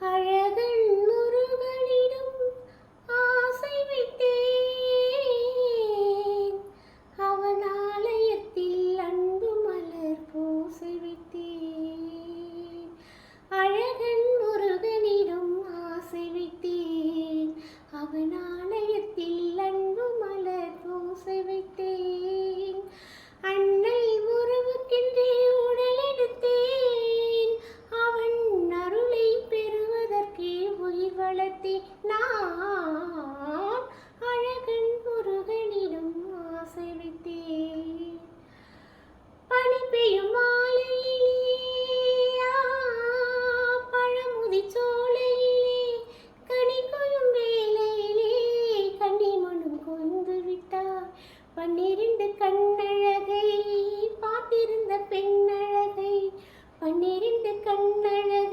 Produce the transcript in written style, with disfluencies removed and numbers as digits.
அழகன் முருகனிடம் ஆசை வைத்தேன், அவன் ஆலயத்தில் அன்பு மலர் பூசை வைத்தேன். அழகன் முருகனிடம் ஆசை வைத்தேன், அவன் ஆலயத்தில் அன்பு மலர் பூசை வைத்தேன். அன்னை உறவுக்கென்றே உடல் எடுத்தேன், அவன் அருளை பெறுவதற்கே உயிர் வளர்த்தேன். நான் அழகன் முருகனிடம் ஆசை வைத்தேன். பனி பெய்யும் மாலையிலே, பழமுதி சோலையிலே, கனி கொய்யும் வேளையிலே கன்னிமணம் கொண்டு விட்டார். 12 கண்ணழகை பார்த்திருந்த பெண்ணழகை, 12 கண்ணழகை